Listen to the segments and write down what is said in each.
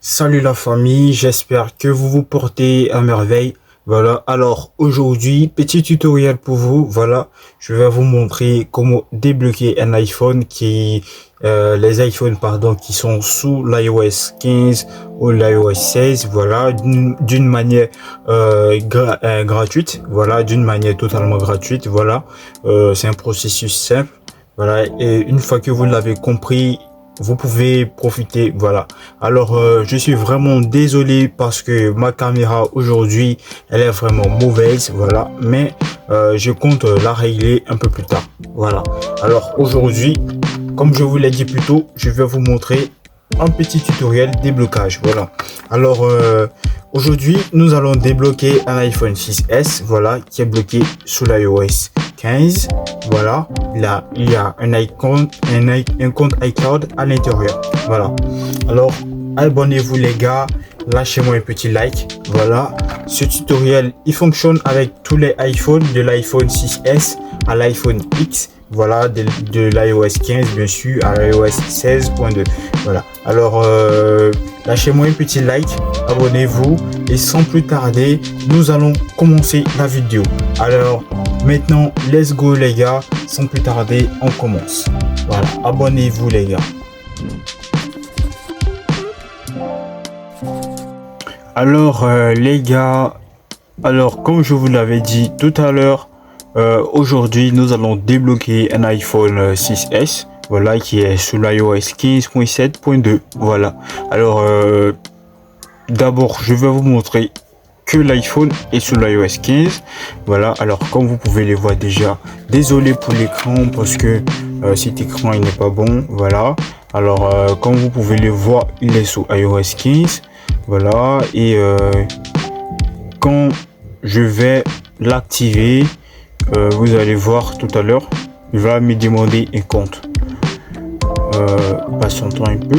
Salut la famille, j'espère que vous vous portez à merveille. Voilà, alors aujourd'hui, petit tutoriel pour vous. Voilà, je vais vous montrer comment débloquer un iPhone les iPhones pardon, qui sont sous l'iOS 15 ou l'iOS 16. Voilà, d'une manière gratuite. Voilà, d'une manière totalement gratuite. Voilà, c'est un processus simple. Voilà, et une fois que vous l'avez compris, vous pouvez profiter. Voilà, alors je suis vraiment désolé parce que ma caméra aujourd'hui elle est vraiment mauvaise. Voilà, mais je compte la régler un peu plus tard. Voilà, alors aujourd'hui, comme je vous l'ai dit plus tôt, je vais vous montrer un petit tutoriel déblocage. Voilà, alors aujourd'hui nous allons débloquer un iPhone 6s, voilà, qui est bloqué sous l'iOS 15. Voilà, là il y a un compte iCloud à l'intérieur. Voilà, alors abonnez-vous les gars, lâchez-moi un petit like. Voilà, ce tutoriel il fonctionne avec tous les iPhones, de l'iPhone 6s à l'iPhone X. Voilà, de l'iOS 15 bien sûr à l'iOS 16.2. Voilà, alors lâchez-moi un petit like, abonnez-vous et sans plus tarder nous allons commencer la vidéo. Alors maintenant let's go les gars, sans plus tarder on commence. Voilà, abonnez-vous les gars. Alors les gars, alors comme je vous l'avais dit tout à l'heure, aujourd'hui nous allons débloquer un iPhone 6s, voilà, qui est sous l'iOS 15.7.2. voilà, alors d'abord je vais vous montrer que l'iPhone est sous l'iOS 15. Voilà, alors comme vous pouvez les voir déjà, désolé pour l'écran parce que cet écran il n'est pas bon. Voilà, alors comme vous pouvez le voir, il est sous iOS 15. Voilà, et quand je vais l'activer, vous allez voir tout à l'heure, il va me demander un compte. Patientons un peu.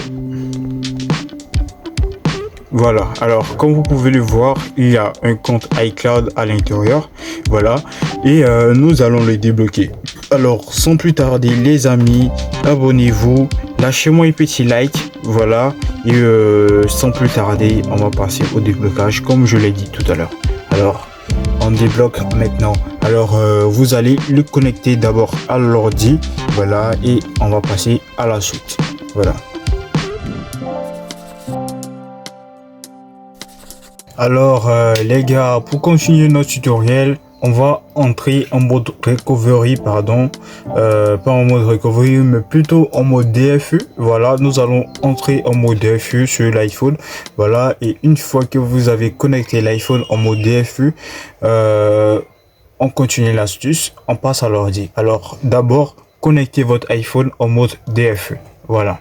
Voilà, alors comme vous pouvez le voir, il y a un compte iCloud à l'intérieur. Voilà, et nous allons le débloquer. Alors sans plus tarder les amis, abonnez-vous, lâchez-moi un petit like. Voilà, et sans plus tarder on va passer au déblocage comme je l'ai dit tout à l'heure. Alors on débloque maintenant. Alors vous allez le connecter d'abord à l'ordi. Voilà, et on va passer à la suite. Voilà. Alors les gars, pour continuer notre tutoriel, on va entrer en mode recovery, pardon, pas en mode recovery mais plutôt en mode DFU. Voilà, nous allons entrer en mode DFU sur l'iPhone. Voilà, et une fois que vous avez connecté l'iPhone en mode DFU, on continue l'astuce, on passe à l'ordi. Alors d'abord connectez votre iPhone en mode DFU. Voilà.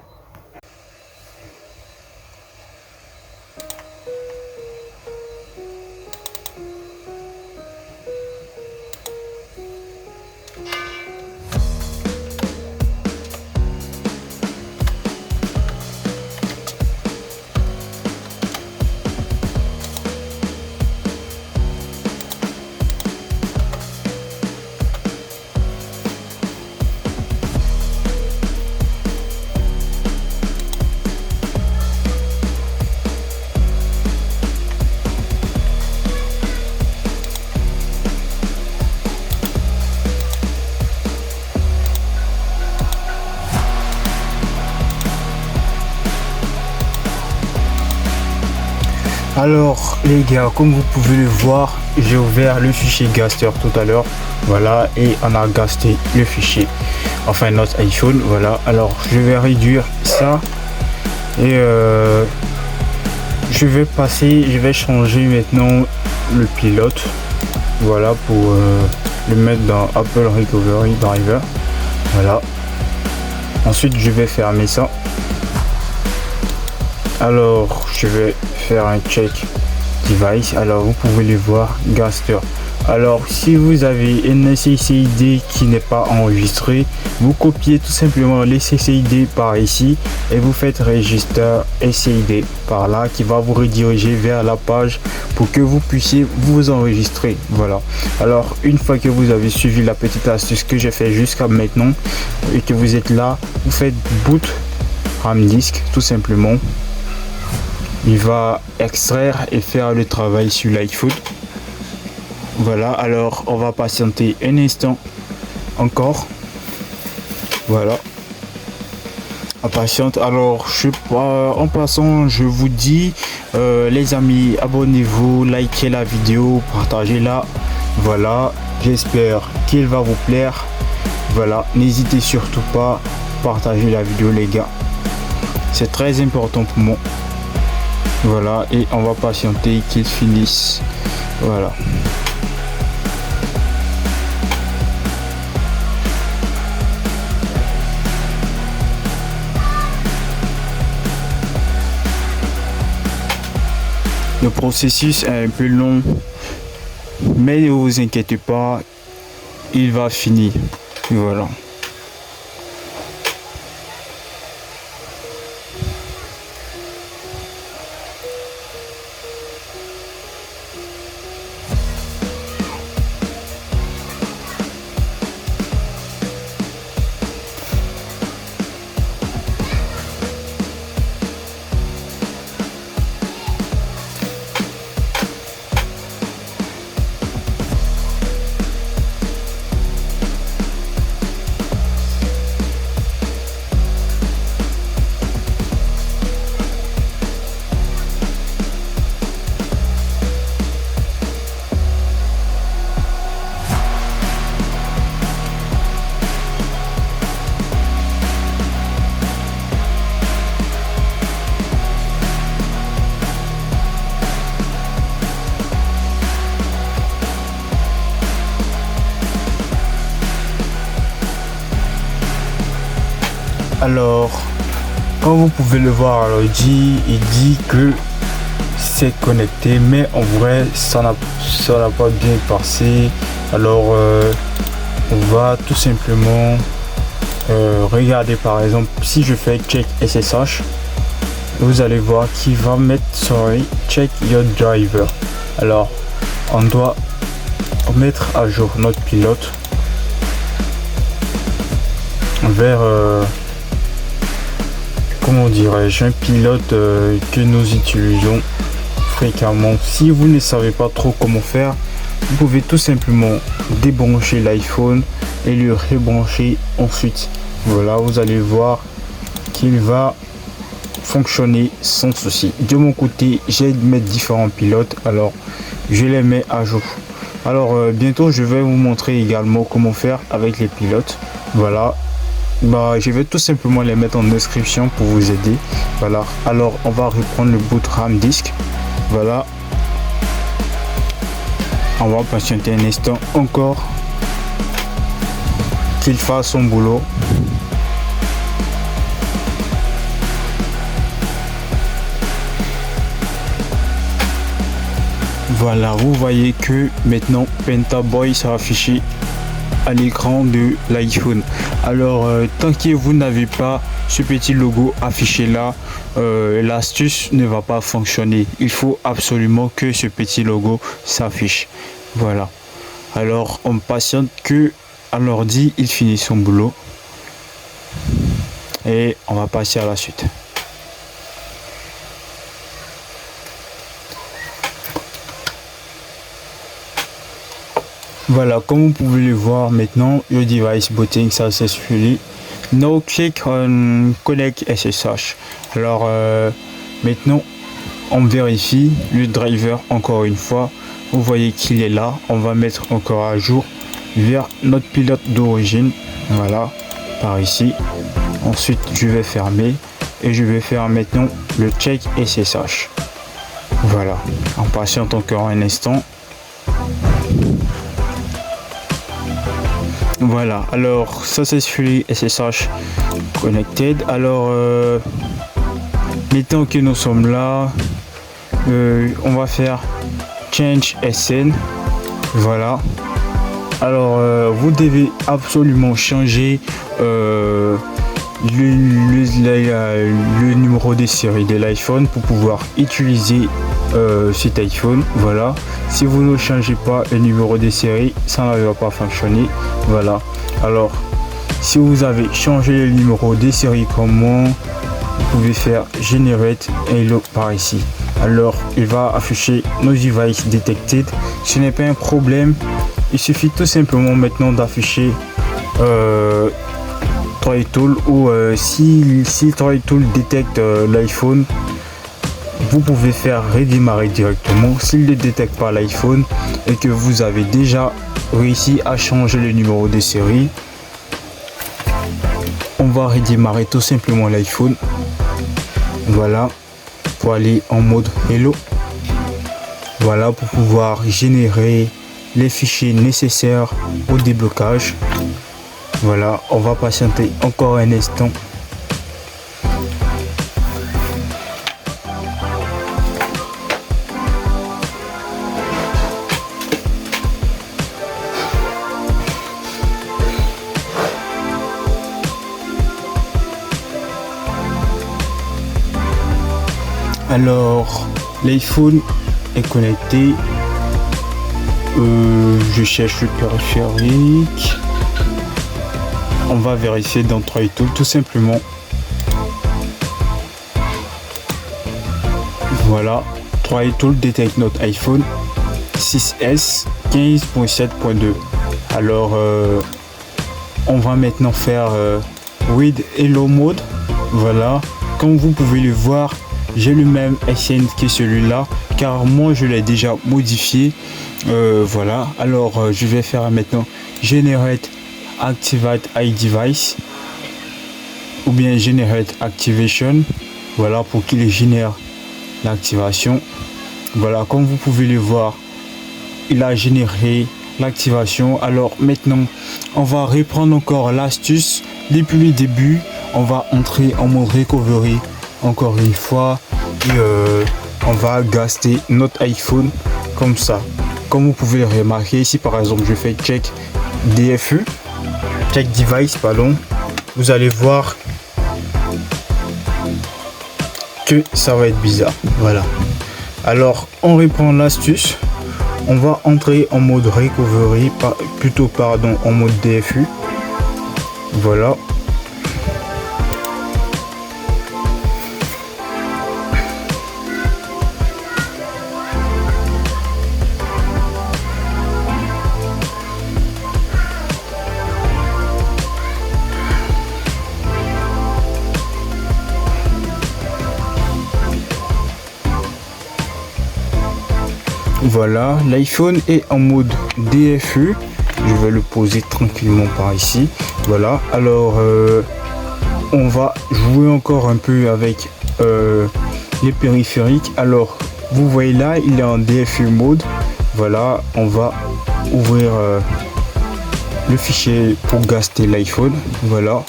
Alors les gars, comme vous pouvez le voir, j'ai ouvert le fichier Gaster tout à l'heure. Voilà, et on a gasté le fichier, enfin notre iPhone. Voilà, alors je vais réduire ça et je vais changer maintenant le pilote. Voilà, pour le mettre dans Apple Recovery Driver. Voilà, ensuite je vais fermer ça. Alors je vais faire un check device. Alors vous pouvez le voir, Gaster. Alors si vous avez un SSID qui n'est pas enregistré, vous copiez tout simplement les SSID par ici et vous faites register SSID par là, qui va vous rediriger vers la page pour que vous puissiez vous enregistrer. Voilà, alors une fois que vous avez suivi la petite astuce que j'ai fait jusqu'à maintenant et que vous êtes là, vous faites boot RAM disk tout simplement. il va extraire et faire le travail sur l'iPhone. Voilà, alors on va patienter un instant encore. Voilà, on patiente. Alors en passant, je vous dis les amis, abonnez-vous, likez la vidéo, partagez-la. Voilà, j'espère qu'il va vous plaire. Voilà, n'hésitez surtout pas à partager la vidéo les gars, c'est très important pour moi. Voilà, et on va patienter qu'il finisse. Voilà. Le processus est un peu long, mais ne vous inquiétez pas, il va finir. Voilà. Alors, comme vous pouvez le voir, alors, il dit que c'est connecté, mais en vrai, ça n'a pas bien passé. Alors, on va tout simplement regarder, par exemple, si je fais check SSH, vous allez voir qu'il va mettre sorry, check your driver. Alors, on doit mettre à jour notre pilote vers comment dirais-je, un pilote que nous utilisons fréquemment. Si vous ne savez pas trop comment faire, vous pouvez tout simplement débrancher l'iPhone et le rebrancher ensuite. Voilà, vous allez voir qu'il va fonctionner sans souci. De mon côté, j'ai mes différents pilotes, alors je les mets à jour. Alors bientôt je vais vous montrer également comment faire avec les pilotes. Voilà, je vais tout simplement les mettre en description pour vous aider. Voilà, alors on va reprendre le boot RAM disk. Voilà, on va patienter un instant encore qu'il fasse son boulot. Voilà, vous voyez que maintenant Pentaboy sera affiché à l'écran de l'iPhone. Alors tant que vous n'avez pas ce petit logo affiché là, l'astuce ne va pas fonctionner. Il faut absolument que ce petit logo s'affiche. Voilà, alors on patiente que à l'ordi il finit son boulot et on va passer à la suite. Voilà, comme vous pouvez le voir maintenant, your device booting successfully. Now click on connect SSH. Alors maintenant on vérifie le driver encore une fois. Vous voyez qu'il est là. On va mettre encore à jour vers notre pilote d'origine. Voilà, par ici. Ensuite je vais fermer et je vais faire maintenant le check SSH. Voilà, on patiente encore un instant. Voilà, alors successfully SSH connected. Alors maintenant que nous sommes là, on va faire change SN. Voilà, alors vous devez absolument changer le numéro de série de l'iPhone pour pouvoir utiliser cet iPhone. Voilà, si vous ne changez pas le numéro de série, ça ne va pas fonctionner. Voilà, alors si vous avez changé le numéro de série comme moi, vous pouvez faire Generate Hello par ici. Alors il va afficher No Device Detected. Ce n'est pas un problème, il suffit tout simplement maintenant d'afficher TroyTool ou si TroyTool détecte l'iPhone, vous pouvez faire redémarrer directement. S'il ne détecte pas l'iPhone et que vous avez déjà réussi à changer le numéro de série, on va redémarrer tout simplement l'iPhone. Voilà, pour aller en mode Hello. Voilà, pour pouvoir générer les fichiers nécessaires au déblocage. Voilà, on va patienter encore un instant. Alors, l'iPhone est connecté. Je cherche le périphérique. On va vérifier dans TroyTool tout simplement. Voilà, TroyTool detect notre iPhone 6S 15.7.2. Alors, on va maintenant faire Read Hello Mode. Voilà, comme vous pouvez le voir, j'ai le même SN que celui-là, car moi je l'ai déjà modifié. Voilà, alors je vais faire maintenant Generate Activate iDevice ou bien Generate Activation. Voilà, pour qu'il génère l'activation. Voilà, comme vous pouvez le voir, il a généré l'activation. Alors maintenant, on va reprendre encore l'astuce depuis le début. On va entrer en mode recovery encore une fois et on va gaster notre iPhone comme ça. Comme vous pouvez le remarquer ici, par exemple, je fais check DFU, check device, pardon. Vous allez voir que ça va être bizarre. Voilà. Alors, on reprend l'astuce. On va entrer en mode recovery, plutôt pardon, en mode DFU. Voilà. Voilà, l'iPhone est en mode DFU. Je vais le poser tranquillement par ici. Voilà, alors on va jouer encore un peu avec les périphériques. Alors, vous voyez là, il est en DFU mode. Voilà, on va ouvrir le fichier pour gaster l'iPhone. Voilà,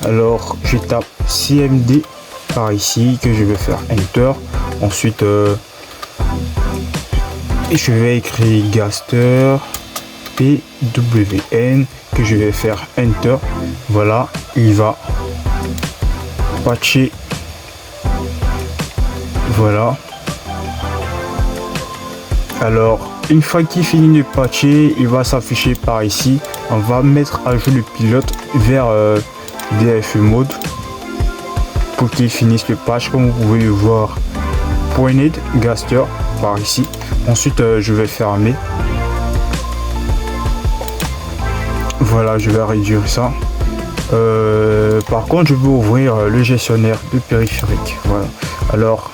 alors je tape CMD par ici, que je vais faire Enter. Ensuite, et je vais écrire Gaster PWN, que je vais faire Enter. Voilà, il va patcher. Voilà. Alors, une fois qu'il finit de patcher, il va s'afficher par ici. On va mettre à jour le pilote vers DFU mode pour qu'il finisse le patch. Comme vous pouvez le voir, Pointed Gaster par ici. Ensuite, je vais fermer. Voilà, je vais réduire ça. Par contre, je vais ouvrir le gestionnaire de périphérique. Voilà. Alors,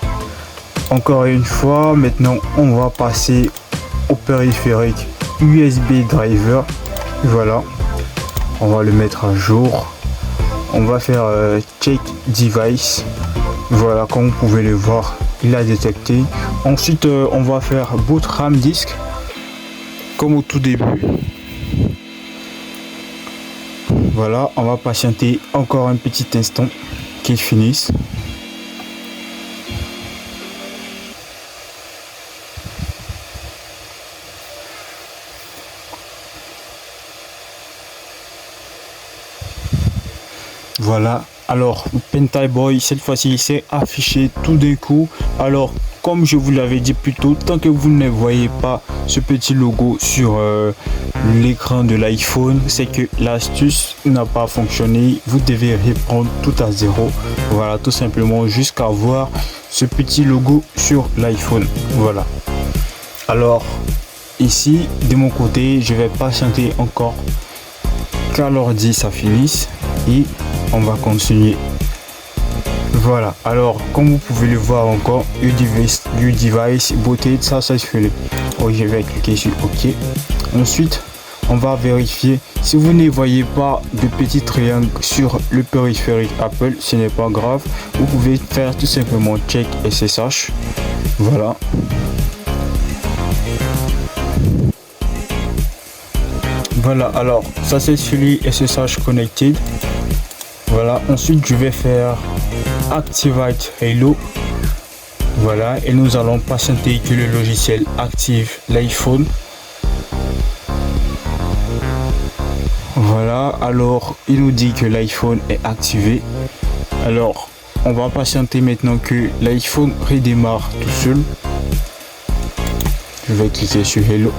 encore une fois, maintenant, on va passer au périphérique USB driver. Voilà. On va le mettre à jour. On va faire check device. Voilà, comme vous pouvez le voir, il a détecté. Ensuite, on va faire boot RAM disk comme au tout début. Voilà, on va patienter encore un petit instant qu'il finisse. Voilà, alors Pentile Boy cette fois-ci s'est affiché tout d'un coup. Alors comme je vous l'avais dit plus tôt, tant que vous ne voyez pas ce petit logo sur l'écran de l'iPhone, c'est que l'astuce n'a pas fonctionné. Vous devez reprendre tout à zéro. Voilà, tout simplement jusqu'à voir ce petit logo sur l'iPhone. Voilà. Alors ici, de mon côté, je vais patienter encore qu'à l'ordi ça finisse et on va continuer. Voilà, alors comme vous pouvez le voir encore, your device booted successfully. Je vais cliquer sur OK. Ensuite, on va vérifier. Si vous ne voyez pas de petit triangle sur le périphérique Apple, ce n'est pas grave. Vous pouvez faire tout simplement check SSH. Voilà. Voilà, alors ça c'est celui SSH connected. Voilà, ensuite je vais faire Activate Halo. Voilà, et nous allons patienter que le logiciel active l'iPhone. Voilà, alors il nous dit que l'iPhone est activé. Alors on va patienter maintenant que l'iPhone redémarre tout seul. Je vais cliquer sur Hello.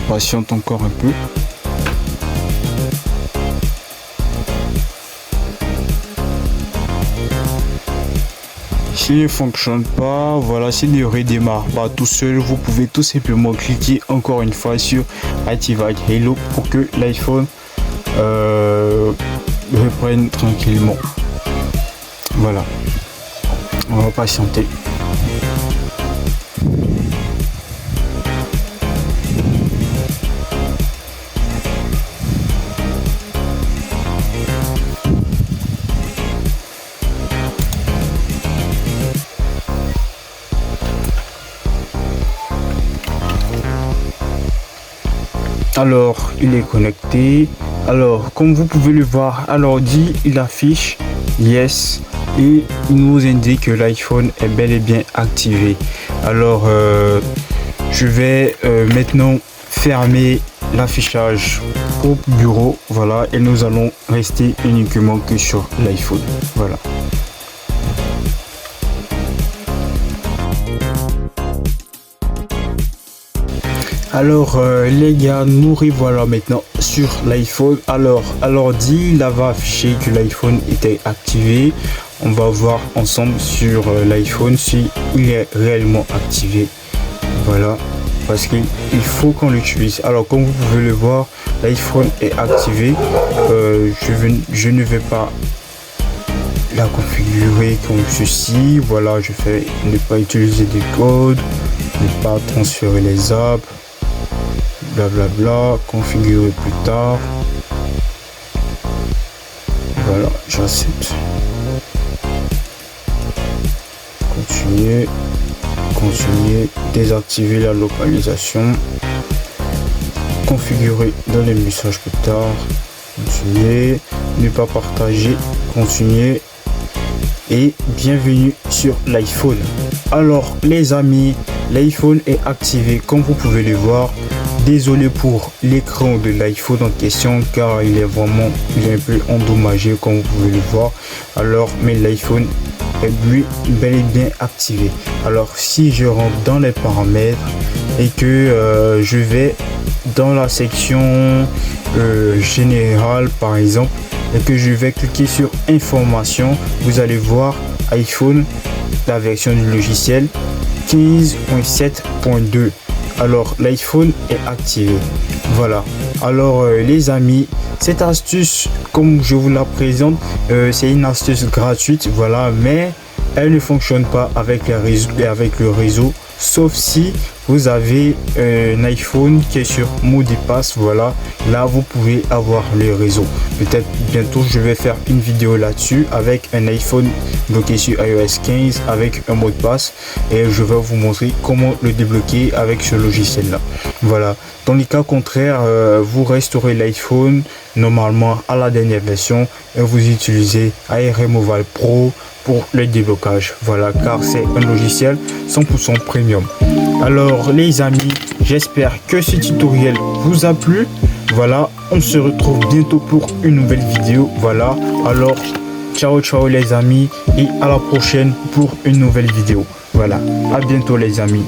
Patiente encore un peu. S'il ne fonctionne pas, voilà, s'il ne redémarre pas tout seul, vous pouvez tout simplement cliquer encore une fois sur Activate Halo pour que l'iPhone reprenne tranquillement. Voilà, on va patienter. Alors il est connecté. Alors comme vous pouvez le voir à l'ordi, il affiche yes et il nous indique que l'iPhone est bel et bien activé. Alors je vais maintenant fermer l'affichage au bureau. Voilà, et nous allons rester uniquement que sur l'iPhone. Voilà. Alors les gars, nous revoilà maintenant sur l'iPhone. Alors à l'ordi, il va afficher que l'iPhone était activé. On va voir ensemble sur l'iPhone si il est réellement activé. Voilà, parce qu'il faut qu'on l'utilise. Alors comme vous pouvez le voir, l'iPhone est activé. Je ne vais pas la configurer comme ceci. Voilà, je fais ne pas utiliser des codes, ne pas transférer les apps. Blablabla, configurer plus tard. Voilà, j'accepte. Continuer, désactiver la localisation, configurer dans les messages plus tard, continuer, ne pas partager, continuer et bienvenue sur l'iPhone. Alors les amis, l'iPhone est activé comme vous pouvez le voir. Désolé pour l'écran de l'iPhone en question car il est un peu endommagé comme vous pouvez le voir. Alors mais l'iPhone est lui bel et bien activé. Alors si je rentre dans les paramètres et que je vais dans la section générale par exemple et que je vais cliquer sur information, vous allez voir iPhone, la version du logiciel 15.7.2. Alors l'iPhone est activé. Voilà, alors les amis, cette astuce comme je vous la présente, c'est une astuce gratuite, voilà, mais elle ne fonctionne pas avec le réseau, sauf si vous avez un iPhone qui est sur mot de passe. Voilà, là vous pouvez avoir le réseau. Peut-être bientôt je vais faire une vidéo là-dessus avec un iPhone bloqué sur iOS 15 avec un mot de passe et je vais vous montrer comment le débloquer avec ce logiciel là. Voilà, dans les cas contraires, vous restaurez l'iPhone normalement à la dernière version et vous utilisez iRemoval Pro pour le déblocage. Voilà, car c'est un logiciel 100% premium. Alors les amis, j'espère que ce tutoriel vous a plu. Voilà, on se retrouve bientôt pour une nouvelle vidéo. Voilà, alors ciao ciao les amis et à la prochaine pour une nouvelle vidéo. Voilà, à bientôt les amis.